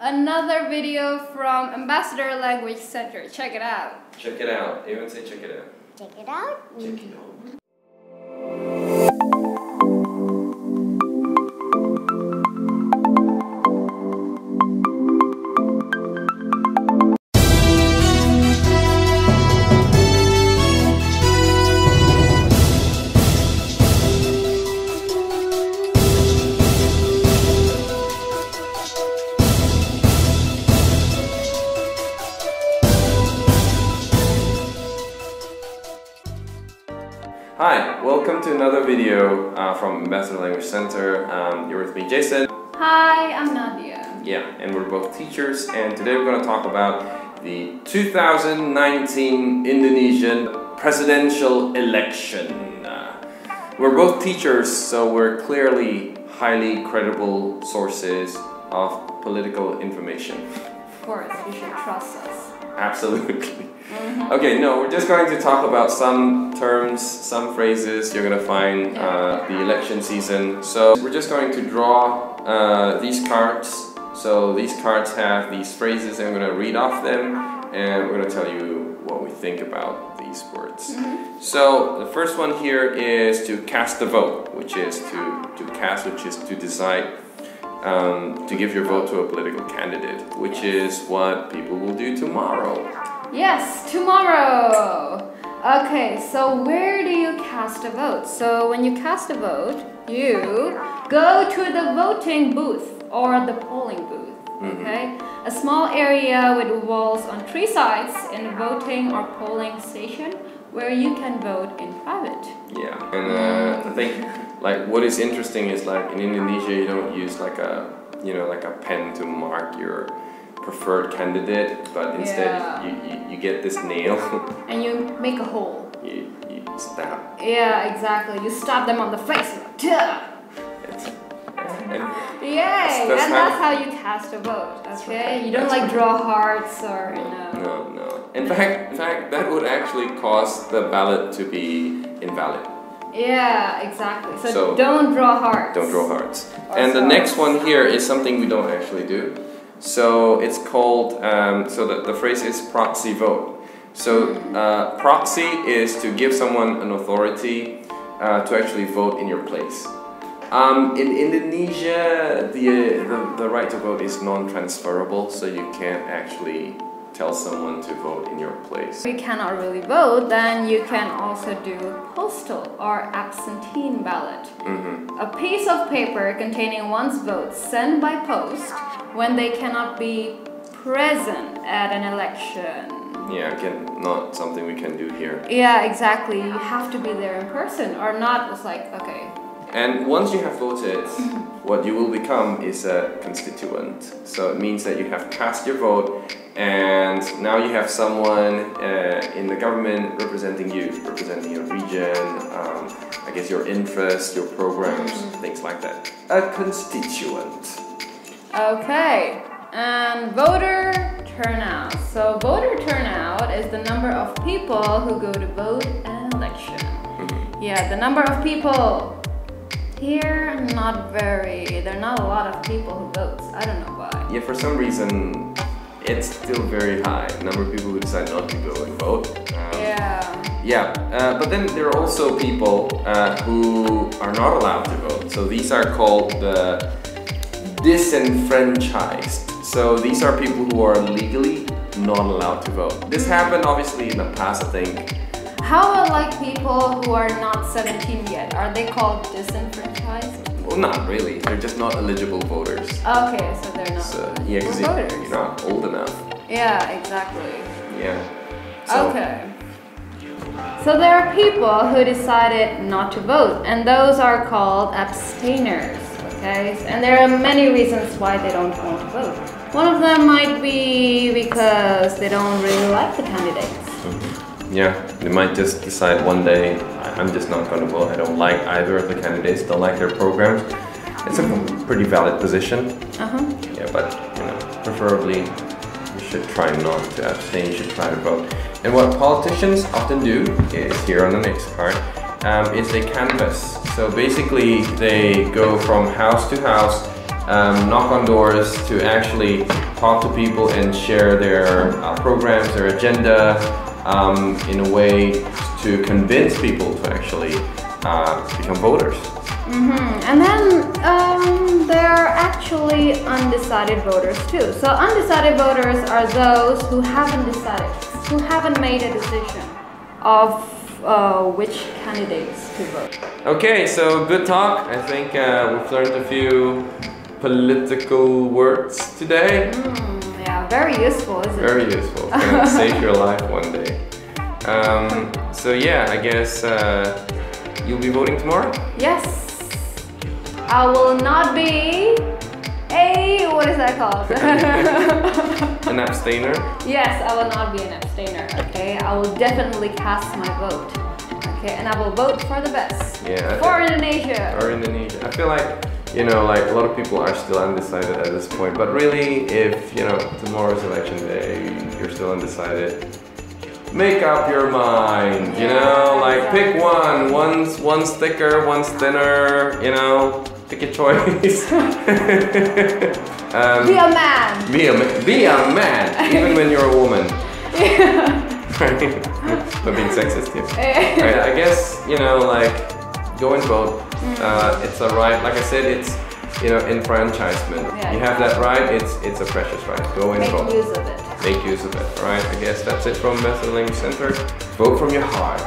another video from Ambassador Language Center. Check it out. Check it out. Everyone say check it out. Check it out. Check it out. Hi, welcome to another video from Ambassador Language Center. You're with me, Jason. Hi, I'm Nadia. Yeah, and we're both teachers, and today we're going to talk about the 2019 Indonesian presidential election. We're both teachers, so we're clearly highly credible sources of political information. Of course, you should trust us. Absolutely. Okay, no, we're just going to talk about some terms, some phrases you're going to find the election season. So we're just going to draw these cards. So these cards have these phrases and we're going to read off them and we're going to tell you what we think about these words. So the first one here is to cast a vote, which is to cast, which is to decide. To give your vote to a political candidate, which is what people will do tomorrow. Yes, tomorrow! Okay, so where do you cast a vote? So when you cast a vote, you go to the voting booth or the polling booth, okay? A small area with walls on three sides in a voting or polling station where you can vote in private. Yeah, and I think like what is interesting is like in Indonesia you don't use like a pen to mark your preferred candidate, but instead you get this nail and you make a hole. You stab. Yeah, exactly. You stab them on the face. That's how you cast a vote. Okay, you don't like draw hearts or no. In fact, that would actually cause the ballot to be invalid. Yeah, exactly. So don't draw hearts. Don't draw hearts. And the next one here is something we don't actually do. So it's called, so the phrase is proxy vote. So proxy is to give someone an authority to actually vote in your place. In Indonesia, the right to vote is non-transferable, so you can't actually tell someone to vote in your place. If you cannot really vote, then you can also do postal or absentee ballot. A piece of paper containing one's vote sent by post when they cannot be present at an election. Yeah, again, not something we can do here. Yeah, exactly. You have to be there in person or not. It's like, okay. And once you have voted, what you will become is a constituent. So it means that you have cast your vote and now you have someone in the government representing you, representing your region, I guess your interests, your programs, things like that. A constituent. Okay. And voter turnout. So voter turnout is the number of people who go to vote at an election. Yeah, the number of people. Here, there are not a lot of people who vote. I don't know why. Yeah, for some reason, it's still very high. The number of people who decide not to go and vote. But then there are also people who are not allowed to vote. So these are called the disenfranchised. So these are people who are legally not allowed to vote. This happened obviously in the past, I think. How about like people who are not 17 yet? Are they called disenfranchised? Well, not really. They're just not eligible voters. Okay, so they're not because voters. You're not old enough. Yeah, exactly. Yeah. Okay. So there are people who decided not to vote, and those are called abstainers. Okay, and there are many reasons why they don't want to vote. One of them might be because they don't really like the candidates. Yeah, they might just decide one day, I'm just not going to vote. I don't like either of the candidates, don't like their programs. It's a pretty valid position. Yeah, but preferably you should try not to abstain, you should try to vote. And what politicians often do is, here on the next card, is they canvass. So basically they go from house to house knock on doors, to actually talk to people and share their programs, their agenda, in a way to convince people to actually become voters. And then there are actually undecided voters too. So undecided voters are those who haven't decided, who haven't made a decision of which candidates to vote. Okay, so good talk. I think we've learned a few political words today. Yeah, very useful, isn't it? Very useful. It's gonna save your life one day. So yeah, I guess you'll be voting tomorrow? Yes. I will not be what is that called? An abstainer? Yes, I will not be an abstainer, okay? I will definitely cast my vote, okay? And I will vote for the best. Yeah. For Indonesia. For Indonesia. I feel like, you know, like a lot of people are still undecided at this point, but really, if, you know, tomorrow's election day, you're still undecided, make up your mind, you know, like pick one. One's thicker, one's thinner, you know, pick your choice. Be a man. Be a man, even when you're a woman. Not being sexist here. Right, I guess, you know, like, go and vote. It's a right, like I said, it's, you know, enfranchisement. Yeah, you have that right, it's a precious right. Go and vote. Make use of it. Make use of it, right? I guess that's it from Bethlehem Center. Vote from your heart.